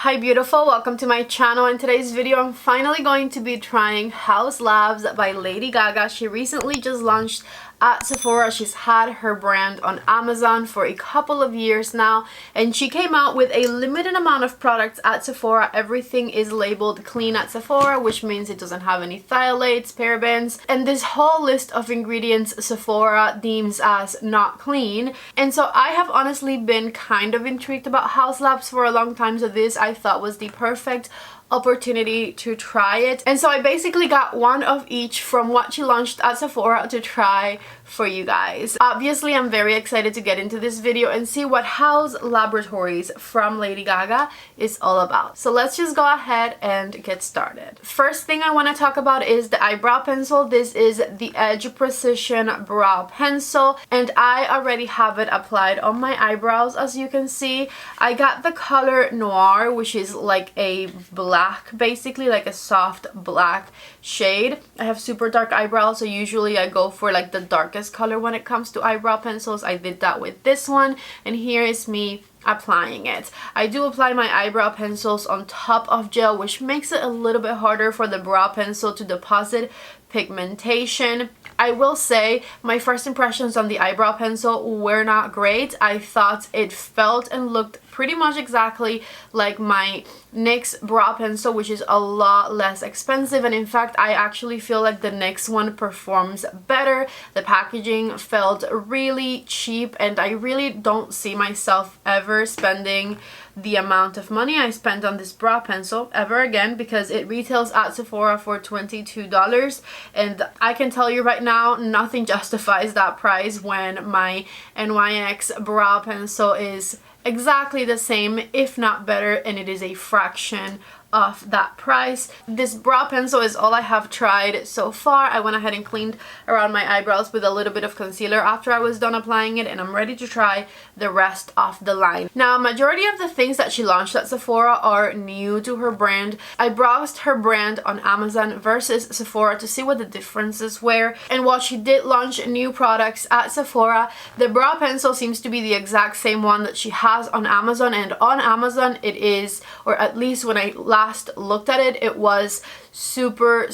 Hi beautiful, welcome to my channel. In today's video I'm finally going to be trying Haus Labs by Lady Gaga. She recently just launched at Sephora. She's had her brand on Amazon for a couple of years now, and she came out with a limited amount of products at Sephora. Everything is labeled clean at Sephora, which means it doesn't have any phthalates, parabens, and this whole list of ingredients Sephora deems as not clean. And so I have honestly been kind of intrigued about Haus Labs for a long time, so this I thought was the perfect opportunity to try it. And so I basically got one of each from what she launched at Sephora to try for you guys. Obviously I'm very excited to get into this video and see what Haus Laboratories from Lady Gaga is all about. So let's just go ahead and get started. First thing I want to talk about is the eyebrow pencil. This is the Edge Precision Brow Pencil, and I already have it applied on my eyebrows. As you can see, I got the color Noir, which is like a black, basically like a soft black shade. I have super dark eyebrows, so usually I go for like the darkest color when it comes to eyebrow pencils. I did that with this one, and here is me applying it. I do apply my eyebrow pencils on top of gel, which makes it a little bit harder for the brow pencil to deposit pigmentation. I will say my first impressions on the eyebrow pencil were not great. I thought it felt and looked pretty much exactly like my NYX brow pencil, which is a lot less expensive, and in fact I actually feel like the NYX one performs better. The packaging felt really cheap, and I really don't see myself ever spending the amount of money I spent on this brow pencil ever again, because it retails at Sephora for $22, and I can tell you right now nothing justifies that price when my NYX brow pencil is exactly the same, if not better, and it is a fraction of that price. This brow pencil is all I have tried so far. I went ahead and cleaned around my eyebrows with a little bit of concealer after I was done applying it, and I'm ready to try the rest of the line. Now, majority of the things that she launched at Sephora are new to her brand. I browsed her brand on Amazon versus Sephora to see what the differences were, and while she did launch new products at Sephora, the brow pencil seems to be the exact same one that she has on Amazon, and on Amazon it is, or at least when I last looked at it, it was super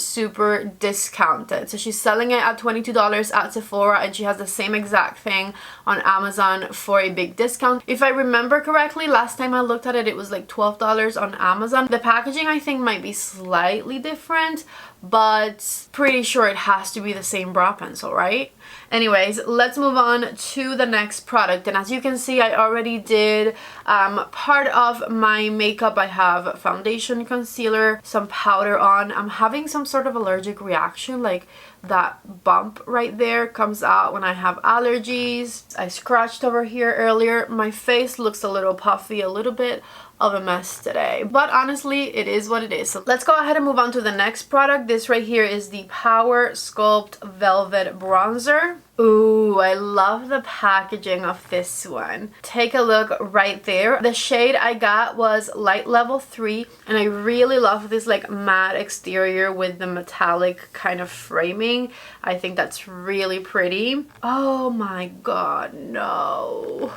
discounted. So she's selling it at $22 at Sephora, and she has the same exact thing on Amazon for a big discount. If I remember correctly, last time I looked at it, it was like $12 on Amazon. The packaging I think might be slightly different, but pretty sure it has to be the same brow pencil, right? Anyways, let's move on to the next product. And as you can see, I already did part of my makeup. I have foundation, concealer, some powder on. I'm having some sort of allergic reaction, like that bump right there comes out when I have allergies. I scratched over here earlier. My face looks a little puffy, a little bit of a mess today, but honestly it is what it is. So let's go ahead and move on to the next product. This right here is the Powersculpt Velvet Bronzer. Ooh, I love the packaging of this one. Take a look right there. The shade I got was light level 3, and I really love this like matte exterior with the metallic kind of framing. I think that's really pretty. Oh my god, no.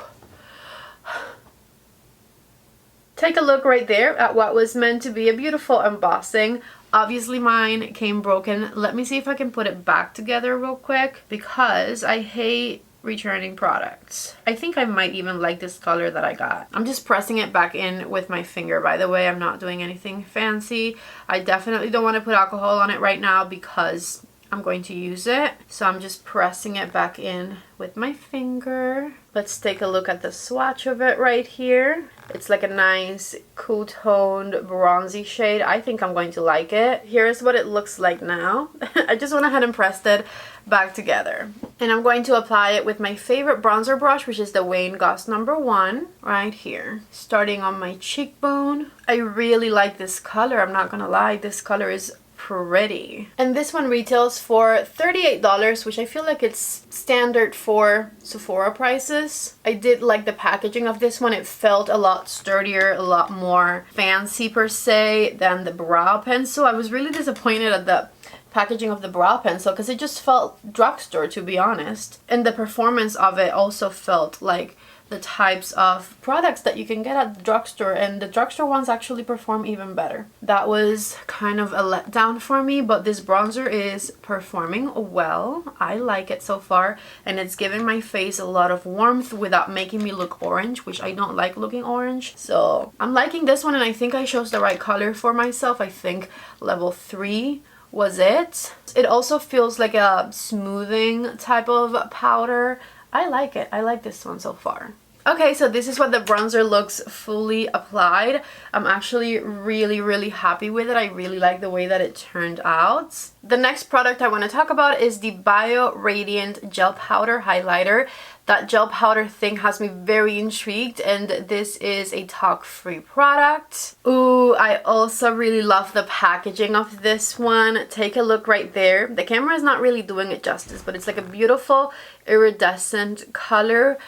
Take a look right there at what was meant to be a beautiful embossing. Obviously mine came broken. Let me see if I can put it back together real quick, because I hate returning products. I think I might even like this color that I got. I'm just pressing it back in with my finger, by the way. I'm not doing anything fancy. I definitely don't want to put alcohol on it right now because I'm going to use it. So I'm just pressing it back in with my finger. Let's take a look at the swatch of it right here. It's like a nice cool toned bronzy shade. I think I'm going to like it. Here's what it looks like now. I just went ahead and pressed it back together. And I'm going to apply it with my favorite bronzer brush, which is the Wayne Goss #1 right here. Starting on my cheekbone. I really like this color, I'm not gonna lie. This color is pretty. And this one retails for $38, which I feel like it's standard for Sephora prices. I did like the packaging of this one. It felt a lot sturdier, a lot more fancy per se than the brow pencil. I was really disappointed at the packaging of the brow pencil because it just felt drugstore, to be honest. And the performance of it also felt like the types of products that you can get at the drugstore, and the drugstore ones actually perform even better. That was kind of a letdown for me, but this bronzer is performing well. I like it so far, and it's giving my face a lot of warmth without making me look orange, which I don't like looking orange. So I'm liking this one, and I think I chose the right color for myself. I think level 3 was it. It also feels like a smoothing type of powder. I like it. I like this one so far. Okay, so this is what the bronzer looks fully applied. I'm actually really happy with it. I really like the way that it turned out. The next product I want to talk about is the Bio Radiant Gel Powder Highlighter. That gel powder thing has me very intrigued, and this is a talc-free product. Ooh, I also really love the packaging of this one. Take a look right there. The camera is not really doing it justice, but it's like a beautiful iridescent color.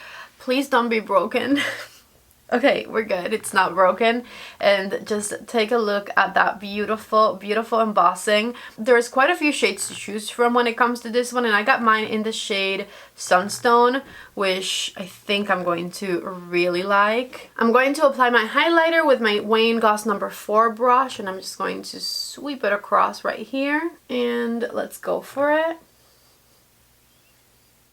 Please don't be broken. Okay, we're good. It's not broken. And just take a look at that beautiful embossing. There's quite a few shades to choose from when it comes to this one, and I got mine in the shade Sunstone, which I think I'm going to really like. I'm going to apply my highlighter with my Wayne Goss number 4 brush, and I'm just going to sweep it across right here, and let's go for it.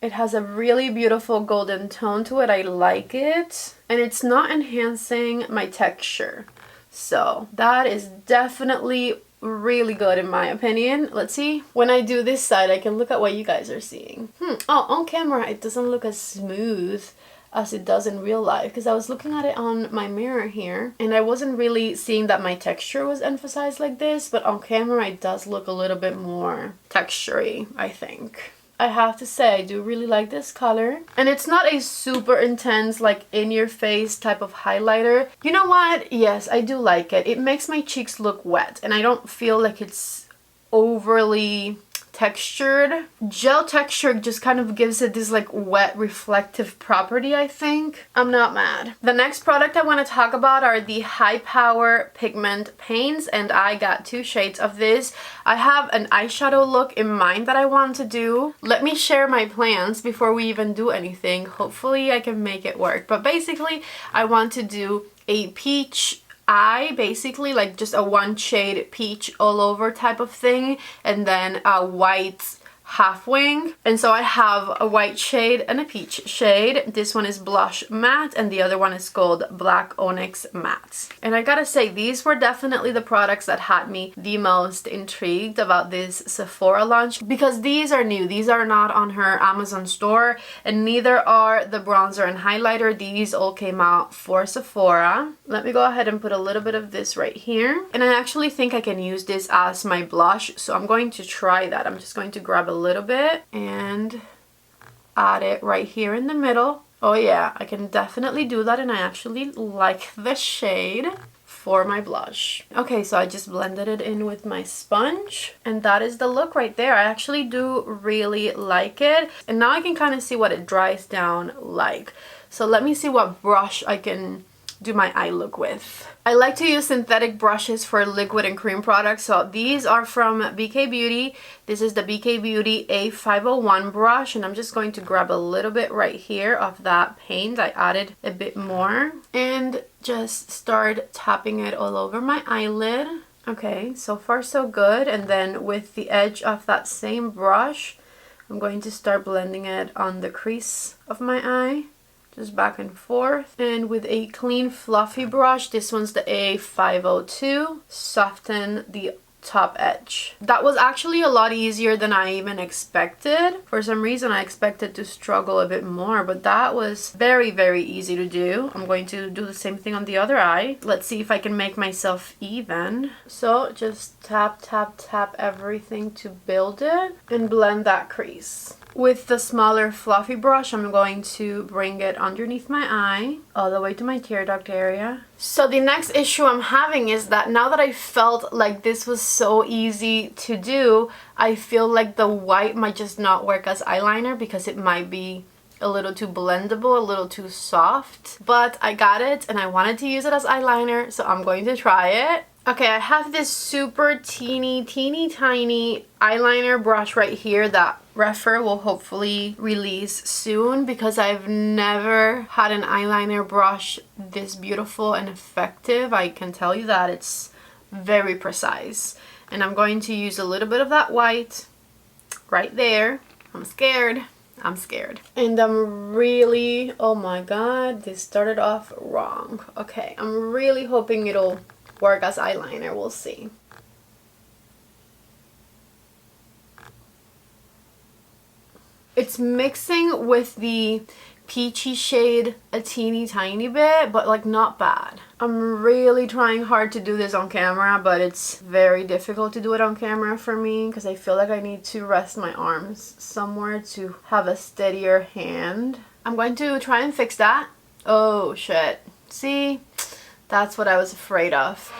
It has a really beautiful golden tone to it. I like it. And it's not enhancing my texture. So that is definitely really good in my opinion. Let's see. When I do this side, I can look at what you guys are seeing. Oh, on camera, it doesn't look as smooth as it does in real life, because I was looking at it on my mirror here and I wasn't really seeing that my texture was emphasized like this, but on camera it does look a little bit more textury, I think. I have to say, I do really like this color. And it's not a super intense, like in-your-face type of highlighter. You know what? Yes, I do like it. It makes my cheeks look wet, and I don't feel like it's overly textured. Gel texture just kind of gives it this like wet reflective property, I think. I'm not mad. The next product I want to talk about are the High Power Pigment Paints, and I got 2 shades of this. I have an eyeshadow look in mind that I want to do. Let me share my plans before we even do anything. Hopefully I can make it work. But basically I want to do a peach eye, basically like just a 1 shade peach all over type of thing, and then a white half wing. And so I have a white shade and a peach shade. This one is Blush Matte and the other one is called Black Onyx Matte. And I gotta say, these were definitely the products that had me the most intrigued about this Sephora launch, because these are new. These are not on her Amazon store, and neither are the bronzer and highlighter. These all came out for Sephora. Let me go ahead and put a little bit of this right here. And I actually think I can use this as my blush, so I'm going to try that. I'm just going to grab a little bit and add it right here in the middle. Oh yeah, I can definitely do that, and I actually like the shade for my blush. Okay, so I just blended it in with my sponge, and that is the look right there. I actually do really like it, and now I can kind of see what it dries down like. So let me see what brush I can do my eye look with. I like to use synthetic brushes for liquid and cream products, so these are from BK Beauty. This is the BK Beauty A501 brush, and I'm just going to grab a little bit right here of that paint. I added a bit more and just start tapping it all over my eyelid. Okay, so far so good. And then with the edge of that same brush, I'm going to start blending it on the crease of my eye. Just back and forth. And with a clean fluffy brush, this one's the A502, soften the top edge. That was actually a lot easier than I even expected. For some reason I expected to struggle a bit more, but that was very easy to do. I'm going to do the same thing on the other eye. Let's see if I can make myself even. So just tap everything to build it and blend that crease. With the smaller fluffy brush, I'm going to bring it underneath my eye, all the way to my tear duct area. So the next issue I'm having is that now that I felt like this was so easy to do, I feel like the white might just not work as eyeliner because it might be a little too blendable, a little too soft. But I got it and I wanted to use it as eyeliner, so I'm going to try it. Okay, I have this super teeny tiny eyeliner brush right here that REPHR will hopefully release soon, because I've never had an eyeliner brush this beautiful and effective. I can tell you that it's very precise. And I'm going to use a little bit of that white right there. I'm scared. I'm scared. And I'm really, oh my god, this started off wrong. Okay, I'm really hoping it'll work as eyeliner. We'll see. It's mixing with the peachy shade a teeny tiny bit, but like not bad. I'm really trying hard to do this on camera, but it's very difficult to do it on camera for me because I feel like I need to rest my arms somewhere to have a steadier hand. I'm going to try and fix that. Oh shit. See? That's what I was afraid of.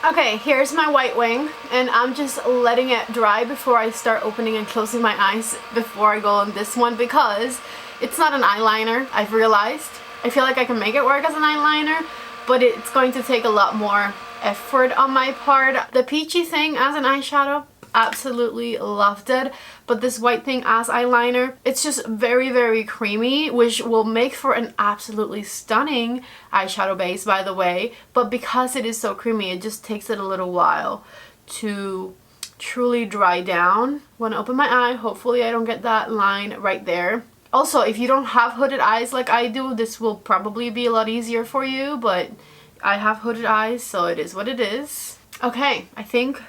Okay, here's my white wing, and I'm just letting it dry before I start opening and closing my eyes before I go on this one, because it's not an eyeliner, I've realized. I feel like I can make it work as an eyeliner, but it's going to take a lot more effort on my part. The peachy thing as an eyeshadow, absolutely loved it, but this white thing as eyeliner, it's just very creamy, which will make for an absolutely stunning eyeshadow base, by the way, but because it is so creamy, it just takes it a little while to truly dry down. When I open my eye, hopefully I don't get that line right there. Also, if you don't have hooded eyes like I do, this will probably be a lot easier for you, but I have hooded eyes, so it is what it is. Okay, I think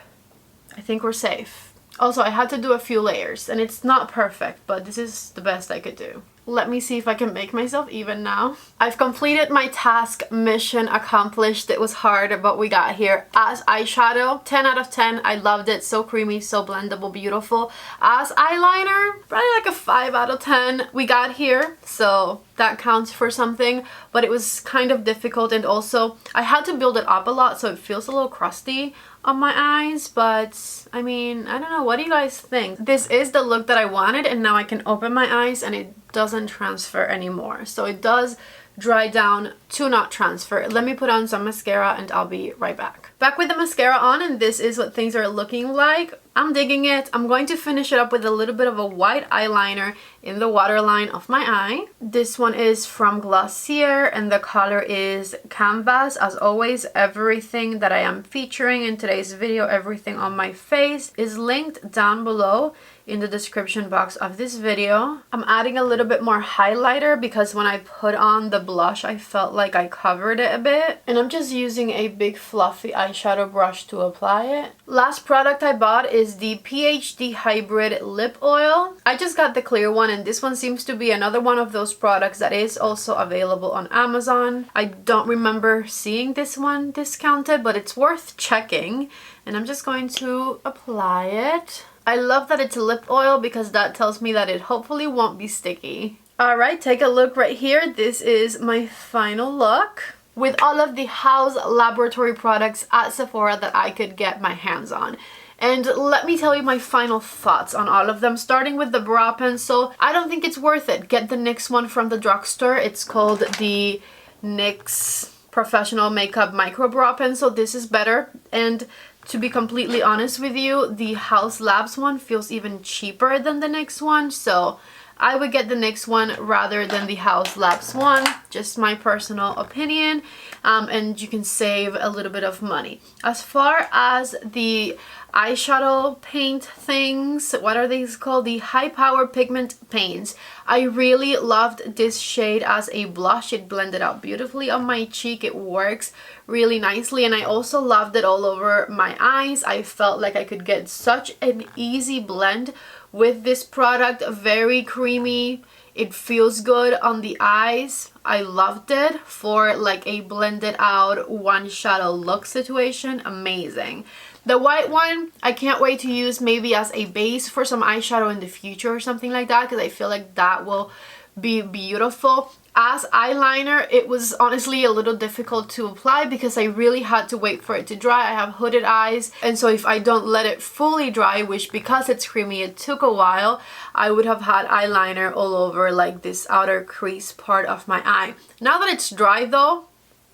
we're safe. Also, I had to do a few layers, and it's not perfect, but this is the best I could do. Let me see if I can make myself even now. I've completed my task, mission accomplished. It was hard, but we got here. As eyeshadow, 10 out of 10. I loved it. So creamy, so blendable, beautiful. As eyeliner, probably like a 5 out of 10. We got here, so that counts for something, but it was kind of difficult, and also I had to build it up a lot, so it feels a little crusty on my eyes, but I mean, I don't know, what do you guys think? This is the look that I wanted, and now I can open my eyes and it doesn't transfer anymore. So it does dry down to not transfer. Let me put on some mascara and I'll be right back. Back with the mascara on, and this is what things are looking like. I'm digging it. I'm going to finish it up with a little bit of a white eyeliner in the waterline of my eye. This one is from Glossier and the color is Canvas. As always, everything that I am featuring in today's video, everything on my face, is linked down below in the description box of this video. I'm adding a little bit more highlighter because when I put on the blush, I felt like I covered it a bit. And I'm just using a big fluffy eyeshadow brush to apply it. Last product I bought is the PhD Hybrid Lip Oil. I just got the clear one, and this one seems to be another one of those products that is also available on Amazon. I don't remember seeing this one discounted, but it's worth checking. And I'm just going to apply it. I love that it's a lip oil because that tells me that it hopefully won't be sticky. Alright, take a look right here. This is my final look with all of the Haus laboratory products at Sephora that I could get my hands on. And let me tell you my final thoughts on all of them, starting with the brow pencil. I don't think it's worth it. Get the NYX one from the drugstore. It's called the NYX Professional Makeup Micro Brow Pencil. This is better, and to be completely honest with you, the Haus Labs one feels even cheaper than the NYX one, so I would get the NYX one rather than the Haus Labs one. Just my personal opinion, and you can save a little bit of money. As far as the eyeshadow paint things, what are these called? The high power pigment paints. I really loved this shade as a blush. It blended out beautifully on my cheek. It works really nicely, and I also loved it all over my eyes. I felt like I could get such an easy blend with this product. Very creamy. It feels good on the eyes. I loved it for like a blended out one shadow look situation. Amazing. The white one, I can't wait to use maybe as a base for some eyeshadow in the future or something like that, because I feel like that will be beautiful. As eyeliner, it was honestly a little difficult to apply because I really had to wait for it to dry. I have hooded eyes, and so if I don't let it fully dry, which because it's creamy it took a while, I would have had eyeliner all over like this outer crease part of my eye. Now that it's dry though,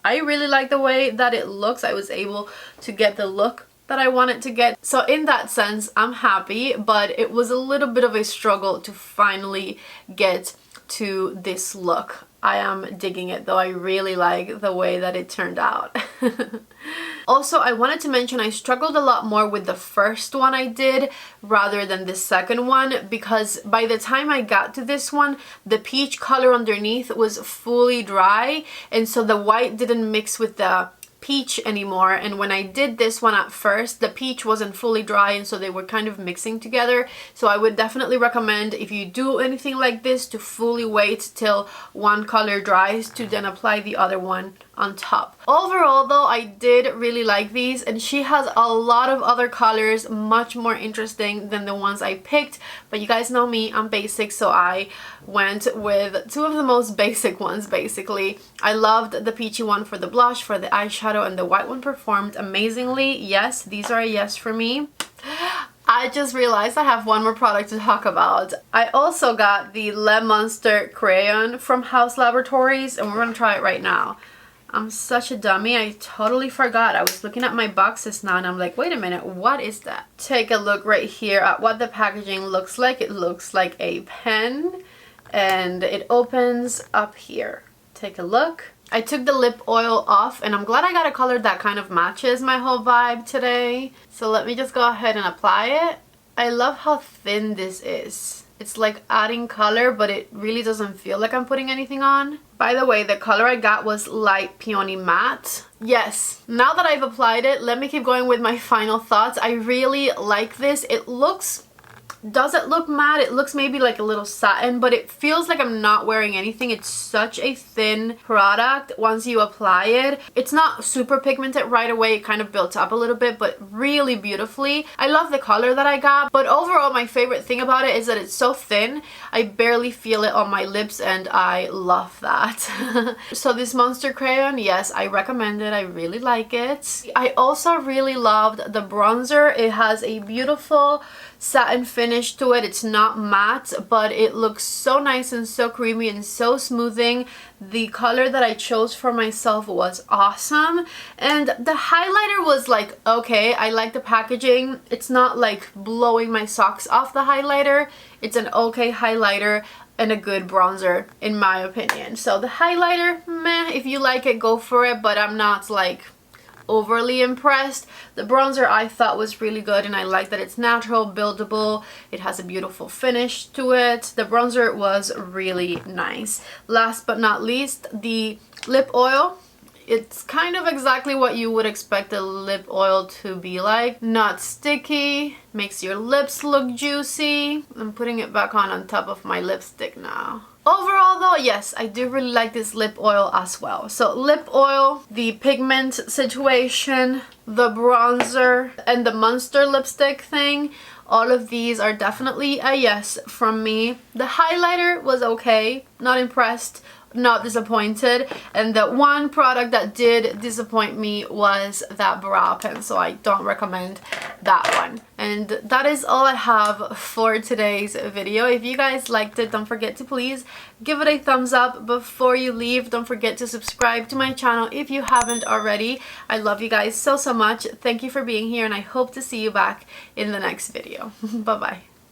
I really like the way that it looks. I was able to get the look that I wanted to get. So in that sense, I'm happy, but it was a little bit of a struggle to finally get to this look. I am digging it though. I really like the way that it turned out. Also, I wanted to mention I struggled a lot more with the first one I did rather than the second one, because by the time I got to this one, the peach color underneath was fully dry, and so the white didn't mix with the peach anymore. And when I did this one at first, the peach wasn't fully dry, and so they were kind of mixing together. So I would definitely recommend, if you do anything like this, to fully wait till one color dries to then apply the other one on top. Overall though, I did really like these, and she has a lot of other colors, much more interesting than the ones I picked, but you guys know me, I'm basic, so I went with two of the most basic ones basically. I loved the peachy one for the blush, for the eyeshadow, and the white one performed amazingly. Yes, these are a yes for me. I just realized I have one more product to talk about. I also got the Le Monster crayon from Haus Laboratories, and we're gonna try it right now. I'm such a dummy. I totally forgot. I was looking at my boxes now and I'm like, wait a minute, what is that? Take a look right here at what the packaging looks like. It looks like a pen and it opens up here. Take a look. I took the lip oil off, and I'm glad I got a color that kind of matches my whole vibe today. So let me just go ahead and apply it. I love how thin this is. It's like adding color, but it really doesn't feel like I'm putting anything on. By the way, the color I got was light peony matte. Yes, now that I've applied it, let me keep going with my final thoughts. I really like this. It looks... Does it look matte? It looks maybe like a little satin, but it feels like I'm not wearing anything. It's such a thin product once you apply it. It's not super pigmented right away. It kind of built up a little bit, but really beautifully. I love the color that I got, but overall my favorite thing about it is that it's so thin. I barely feel it on my lips, and I love that. So this Monster crayon, yes, I recommend it. I really like it. I also really loved the bronzer. It has a beautiful satin finish to it. It's not matte, but it looks so nice and so creamy and so smoothing. The color that I chose for myself was awesome, and the highlighter was like, okay, I like the packaging. It's not like blowing my socks off, the highlighter. It's an okay highlighter and a good bronzer in my opinion. So the highlighter, meh, if you like it, go for it, but I'm not like overly impressed. The bronzer I thought was really good, and I like that it's natural, buildable, it has a beautiful finish to it. The bronzer was really nice. Last but not least, the lip oil. It's kind of exactly what you would expect a lip oil to be like. Not sticky, makes your lips look juicy. I'm putting it back on top of my lipstick now. Overall though, yes, I do really like this lip oil as well. So lip oil, the pigment situation, the bronzer, and the Monster lipstick thing, all of these are definitely a yes from me. The highlighter was okay, not impressed, not disappointed, and the one product that did disappoint me was that brow pen, so I don't recommend that one. And that is all I have for today's video. If you guys liked it, don't forget to please give it a thumbs up. Before you leave, don't forget to subscribe to my channel if you haven't already. I love you guys so much. Thank you for being here, and I hope to see you back in the next video. Bye bye.